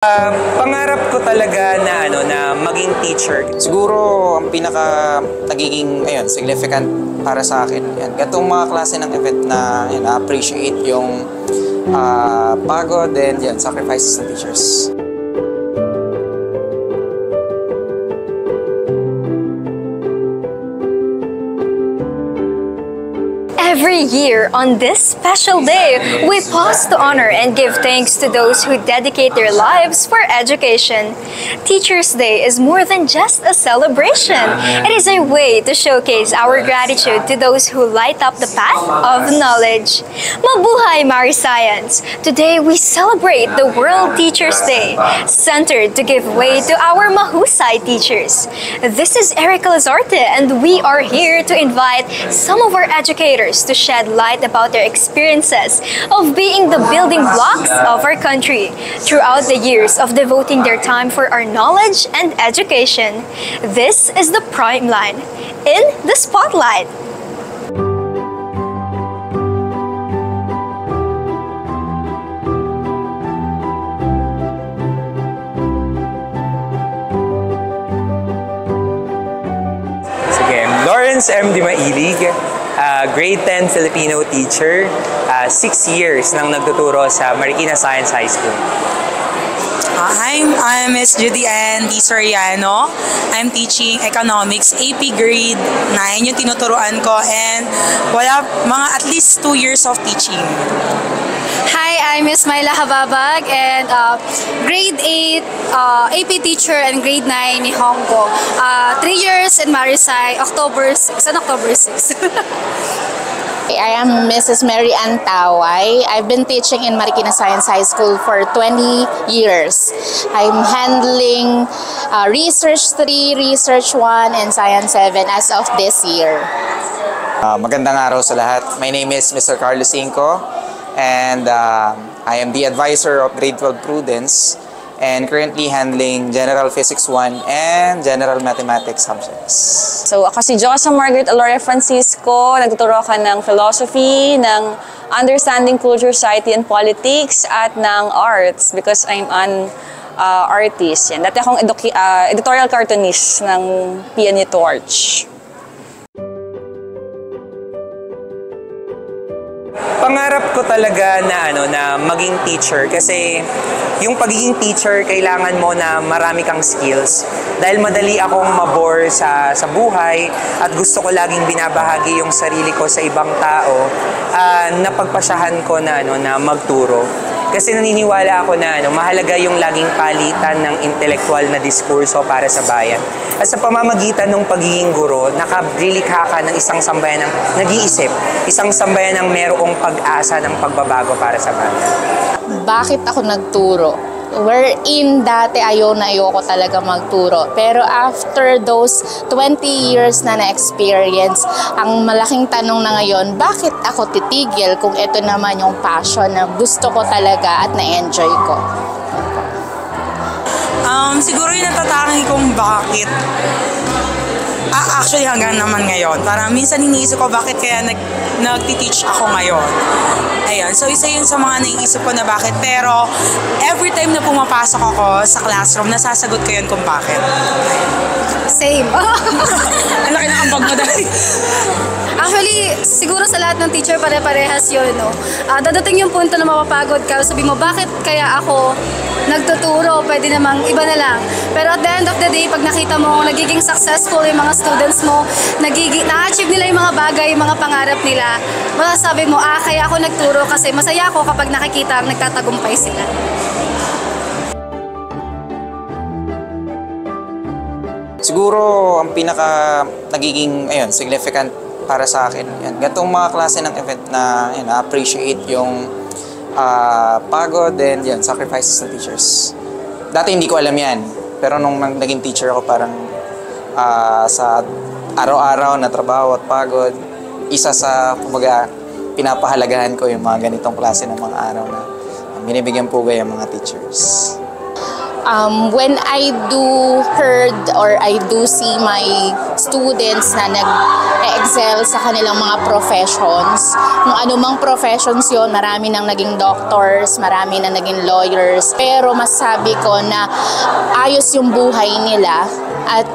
Pangarap ko talaga na maging teacher. Siguro ang pinaka nagiging significant para sa akin. Yan, gatong mga klase ng event na appreciate yung pagod and sacrifices ng teachers. Every year, on this special day, we pause to honor and give thanks to those who dedicate their lives for education. Teachers' Day is more than just a celebration. It is a way to showcase our gratitude to those who light up the path of knowledge. Mabuhay Mariscience! Today, we celebrate the World Teachers' Day, centered to give way to our mahusay teachers. This is Erica Lazarte, and we are here to invite some of our educators to shed light about their experiences of being the building blocks of our country throughout the years of devoting their time for our knowledge and education. This is the Prime Line in the Spotlight. Sige, Lawrence M. Di Mailig, grade 10 Filipino teacher, 6 years nang nagtuturo sa Marikina Science High School. Hi, I'm Miss Judy Ann Di Soriano. I'm teaching Economics, AP grade 9 yung tinuturuan ko, and mga at least 2 years of teaching. Hi, I'm Miss Myla Hababag, and grade 8 AP teacher and grade 9 ni Honggo. 3 years in Marisay, October 6. I am Mrs. Mary Ann Taway. I've been teaching in Marikina Science High School for 20 years. I'm handling Research 3, Research 1, and Science 7 as of this year. Magandang araw sa lahat. My name is Mr. Carlos Inco, and I am the advisor of Grade 12 Prudence, and currently handling General Physics 1 and General Mathematics subjects. So ako si Josa Margaret Aloria Francisco, nagtuturo ako ng philosophy, ng understanding culture, society, and politics, at ng arts because I'm an artist. Yan. Dati akong editorial cartoonist ng PNU Torch. Pangarap ko talaga na maging teacher kasi yung pagiging teacher kailangan mo na marami kang skills dahil madali akong mabore sa buhay at gusto ko laging binabahagi yung sarili ko sa ibang tao. Napagpasyahan ko na magturo. Kasi naniniwala ako na mahalaga yung laging palitan ng intelektual na diskurso para sa bayan. At sa pamamagitan ng pagiging guro, nakabrilikha ka ng isang sambayan ng nag-iisip, isang sambayan ng merong pag-asa ng pagbabago para sa bayan. Bakit ako nagturo? Wherein dati ayoko talaga magturo. Pero after those 20 years na na-experience, ang malaking tanong na ngayon, bakit ako titigil kung ito naman yung passion na gusto ko talaga at na-enjoy ko? Siguro yung natatangi kong bakit. Actually, hanggang naman ngayon. Parang minsan iniisip ko bakit kaya nag-teach ako ngayon. Ayan. So, isa yun sa mga naiisip ko na bakit. Pero, every time na pumapasok ako sa classroom, nasasagot ko yun kung bakit. Same. Ang laki ng ambag mo dahil. Actually, siguro sa lahat ng teacher pare-parehas yun, no? Dadating yung punto na mapapagod ka, sabi mo, bakit kaya ako nagtuturo? Pwede namang iba na lang. Pero at the end of the day, pag nakita mo nagiging successful yung mga students mo, na-achieve nila yung mga bagay, yung mga pangarap nila, masasabi mo, kaya ako nagturo kasi masaya ako kapag nakikita ang nagtatagumpay sila. Siguro ang pinaka nagiging significant para sa akin. Gatong mga klase ng event na appreciate yung pagod and sacrifices ng teachers. Dati hindi ko alam yan, pero nung naging teacher ako parang sa araw-araw na trabaho at pagod, isa sa pinapahalagahan ko yung mga ganitong klase ng mga araw na binibigyan pugay ang mga teachers. when I do heard or I do see my students na nag-excel sa kanilang mga professions, kung anumang professions yon, marami nang naging doctors, marami nang naging lawyers, pero masabi ko na ayos yung buhay nila at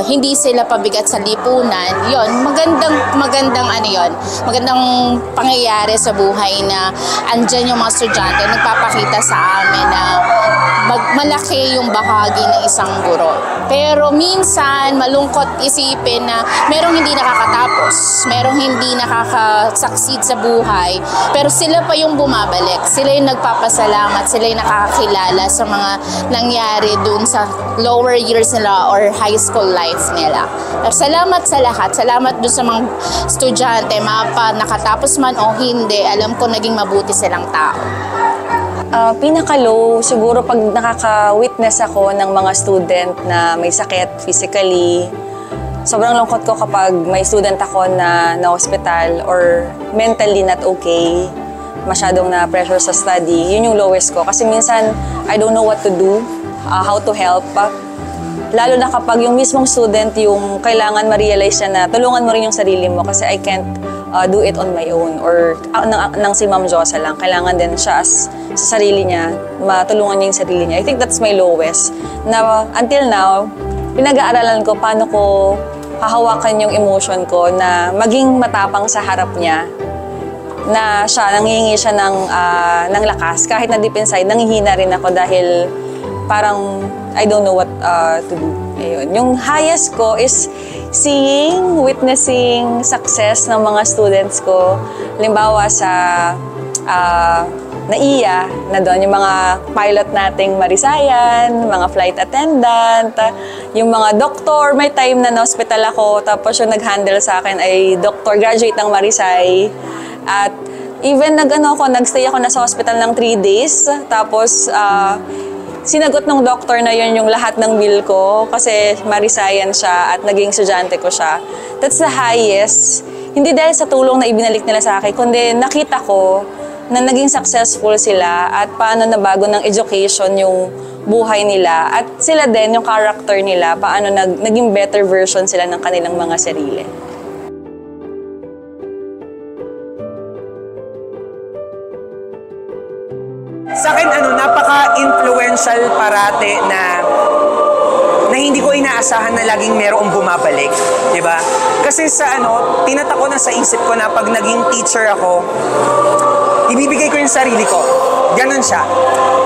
hindi sila pabigat sa lipunan, yon magandang ano yon, magandang pangyayari sa buhay na andyan yung mga estudyante nagpapakita sa amin na malaki yung bahagi ng isang guro. Pero minsan malungkot isipin na merong hindi nakakatapos, merong hindi nakaka-succeed sa buhay, pero sila pa yung bumabalik, sila yung nagpapasalamat, sila yung nakakakilala sa mga nangyari dun sa lower years nila or high school life nila. Pero salamat sa lahat, salamat dun sa mga estudyante, nakatapos man o hindi, alam ko naging mabuti silang tao. Pinaka-low, siguro pag nakaka-witness ako ng mga student na may sakit physically. Sobrang lungkot ko kapag may student ako na na-hospital or mentally not okay, masyadong na-pressure sa study. Yun yung lowest ko. Kasi minsan, I don't know what to do, how to help. Lalo na kapag yung mismong student yung kailangan ma-realize siya na tulungan mo rin yung sarili mo kasi I can't do it on my own or nang si Ma'am Josa lang. Kailangan din siya sa sarili niya, matulungan niya yung sarili niya. I think that's my lowest. Na until now, pinag-aaralan ko paano ko hahawakan yung emotion ko na maging matapang sa harap niya. Na siya, nangihingi siya ng lakas. Kahit na deep inside, nangihina rin ako dahil parang I don't know what to do. Ayun. Yung highest ko is witnessing success ng mga students ko. Halimbawa sa NAIA, na doon yung mga pilot nating Marisayan, mga flight attendant, yung mga doktor. May time na na-hospital ako, tapos yung nag-handle sa akin ay doktor, graduate ng Marisay. At even nagstay ako na sa hospital ng 3 days, tapos sinagot ng doktor na yun yung lahat ng bill ko kasi Marisayan siya at naging estudyante ko siya. That's the highest. Hindi dahil sa tulong na ibinalik nila sa akin, kundi nakita ko na naging successful sila at paano nabago ng education yung buhay nila. At sila din, yung character nila, paano naging better version sila ng kanilang mga sarili. Sa akin, napaka-influential parate na hindi ko inaasahan na laging merong bumabalik, di ba? Kasi tinatak ko na sa isip ko na pag naging teacher ako, ibibigay ko yung sarili ko. Ganon siya.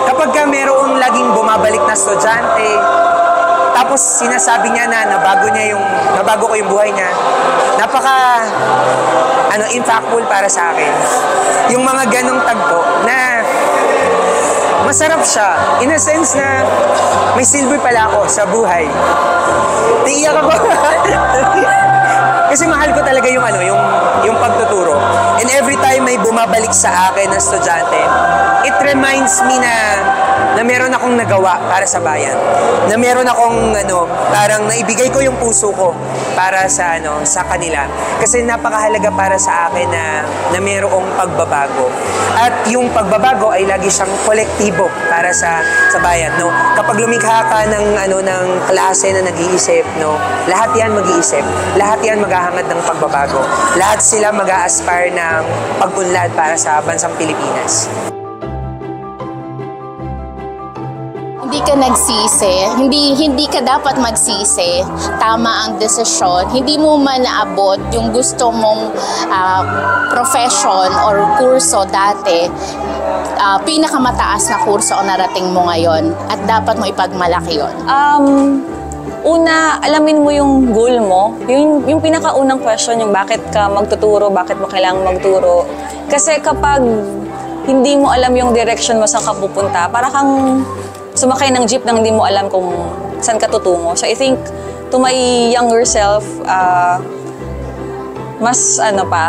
Kapag merong laging bumabalik na estudyante, tapos sinasabi niya na nabago ko yung buhay niya, napaka impactful para sa akin. Yung mga ganong tagpo na masarap siya. In a sense na may silbi pala ako sa buhay. Naiiyak ako. Kasi mahal ko talaga yung pagtuturo. And every time may bumabalik sa akin na estudyante, it reminds me na meron akong nagawa para sa bayan. Na meron akong parang naibigay ko yung puso ko para sa kanila. Kasi napakahalaga para sa akin na merong pagbabago. At yung pagbabago ay lagi siyang kolektibo para sa bayan, no? Kapag lumikha ka ng klase na nag-iisip, no? Lahat 'yan mag-iisip. Lahat 'yan maghahangad ng pagbabago. Lahat sila mag-a-aspire ng pag-unlad para sa bansang Pilipinas. Hindi ka nagsisi, hindi ka dapat magsisi, tama ang desisyon, hindi mo man naabot yung gusto mong profession or kurso dati, pinakamataas na kurso o narating mo ngayon at dapat mo ipagmalaki yun. Una, alamin mo yung goal mo. Yung pinakaunang question, yung bakit ka magtuturo, bakit mo kailangan magturo. Kasi kapag hindi mo alam yung direction mo saan ka pupunta, para kang sumakay ng jeep nang hindi mo alam kung saan ka tutungo. So I think to my younger self, mas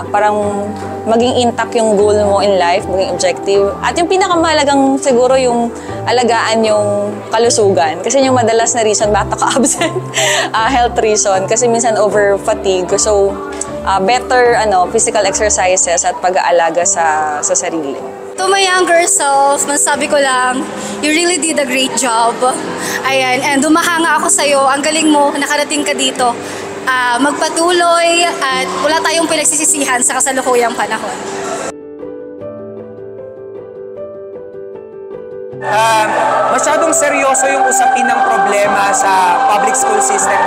parang maging intact yung goal mo in life, maging objective. At yung pinakamahalagang siguro yung alagaan yung kalusugan. Kasi yung madalas na reason bakit ako absent, health reason. Kasi minsan over fatigue. So better physical exercises at pag-aalaga sa sarili. To my younger self, masabi ko lang, you really did a great job. Ayan, and dumahanga ako sa'yo. Ang galing mo, nakarating ka dito. Magpatuloy at wala tayong pinagsisisihan sa kasalukuyang panahon. Masyadong seryoso yung usapin ng problema sa public school system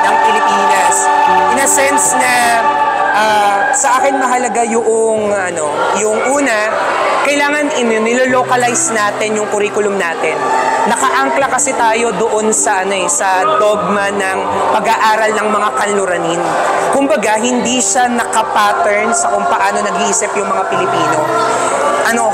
ng Pilipinas. In a sense na sa akin mahalaga yung una, kailangan nilolocalize natin yung curriculum natin. Nakaangkla kasi tayo doon sa dogma ng pag-aaral ng mga kanluranin. Kumbaga, hindi siya nakapattern sa kung paano nag-iisip yung mga Pilipino.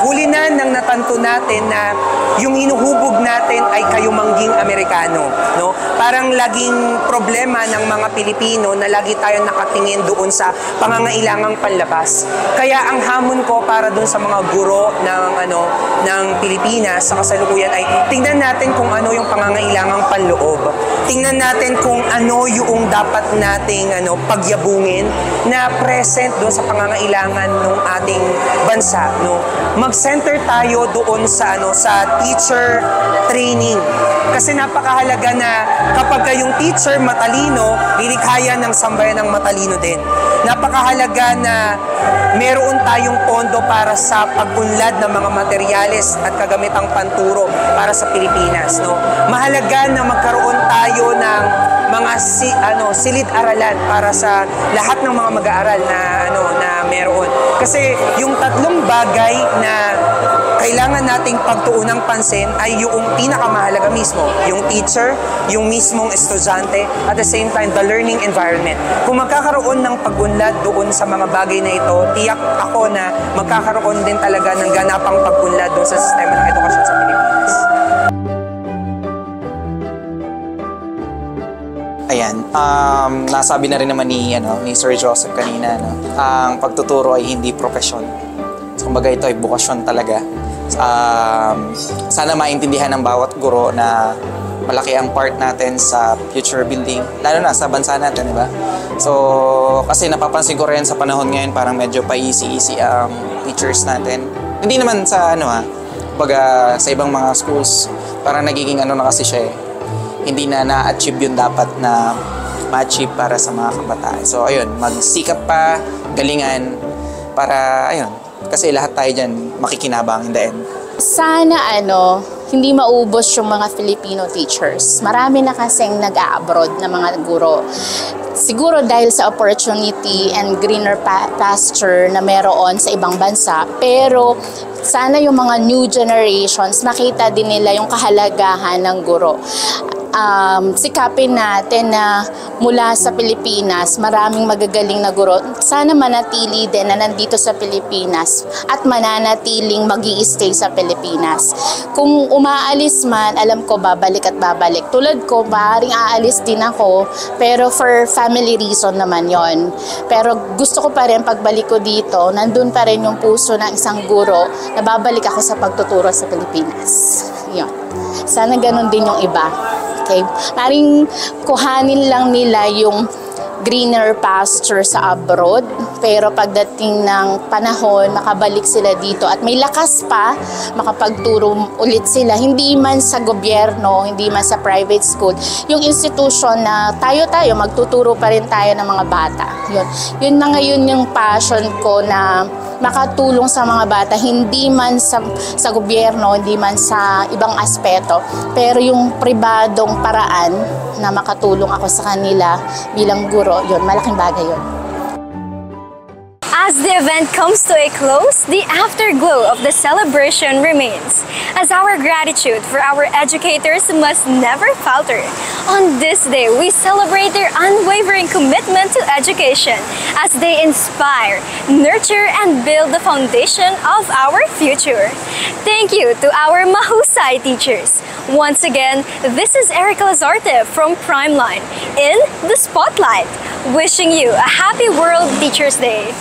Huli na nang natanto natin na yung hinuhubog natin ay kayumangging Amerikano, no? Parang laging problema ng mga Pilipino na lagi tayo nakatingin doon sa pangangailangang panlabas. Kaya ang hamon ko para doon sa mga guro ng Pilipinas sa kasalukuyan ay tingnan natin kung ano yung pangangailangang panloob. Tingnan natin kung ano yung dapat nating pagyabungin na present doon sa pangangailangan ng ating bansa, no? Mag-center tayo doon sa teacher training. Kasi napakahalaga na kapag yung teacher matalino, lilikhayan ng sambayan ng matalino din. Napakahalaga na meron tayong pondo para sa pag-unlad ng mga materyales at kagamitang panturo para sa Pilipinas, no? Mahalaga na magkaroon tayo ng mga silid-aralan para sa lahat ng mga mag-aaral na meron. Kasi yung tatlong bagay na kailangan nating pagtuunang pansin ay yung pinakamahalaga mismo, yung teacher, yung mismong estudyante, at the same time, the learning environment. Kung magkakaroon ng pag-unlad doon sa mga bagay na ito, tiyak ako na magkakaroon din talaga ng ganapang pag-unlad doon sa sistema ng edukasyon sa Pilipinas. Ayan, nasabi na rin naman ni Sir Joseph kanina, ang pagtuturo ay hindi profesyon. So, kumbaga ito ay bukasyon talaga. Sana maintindihan ng bawat guro na malaki ang part natin sa future building, lalo na sa bansa natin, di ba? So, kasi napapansin ko rin sa panahon ngayon, parang medyo pa-easy ang teachers natin. Hindi naman sa kumbaga sa ibang mga schools, parang nagiging na kasi siya hindi na na-achieve yung dapat na ma-achieve para sa mga kabataan. So, ayun, magsikap pa, galingan, para, ayun, kasi lahat tayo dyan makikinabang in the end. Sana hindi maubos yung mga Filipino teachers. Marami na kasing nag-a-abroad na mga guro. Siguro dahil sa opportunity and greener pasture na meron sa ibang bansa, pero sana yung mga new generations makita din nila yung kahalagahan ng guro. Sikapin natin na mula sa Pilipinas, maraming magagaling na guro. Sana manatili din na nandito sa Pilipinas at mananatiling mag-i-stay sa Pilipinas. Kung umaalis man, alam ko babalik at babalik. Tulad ko, maaaring aalis din ako, pero for family reason naman yon. Pero gusto ko pa rin pagbalik ko dito, nandun pa rin yung puso ng isang guro na babalik ako sa pagtuturo sa Pilipinas. Yun. Sana ganun din yung iba. Okay? Maring kuhanin lang nila yung greener pasture sa abroad, pero pagdating ng panahon, makabalik sila dito at may lakas pa, makapagturo ulit sila, hindi man sa gobyerno, hindi man sa private school, yung institution na tayo magtuturo pa rin tayo ng mga bata. Yun na ngayon yung passion ko, na makatulong sa mga bata, hindi man sa gobyerno, hindi man sa ibang aspeto, pero yung pribadong paraan na makatulong ako sa kanila bilang guro, yun, malaking bagay yun. As the event comes to a close, the afterglow of the celebration remains, as our gratitude for our educators must never falter. On this day, we celebrate their unwavering commitment to education as they inspire, nurture, and build the foundation of our future. Thank you to our mahusay teachers. Once again, this is Erica Lazarte from Primeline in the Spotlight, wishing you a happy World Teachers Day.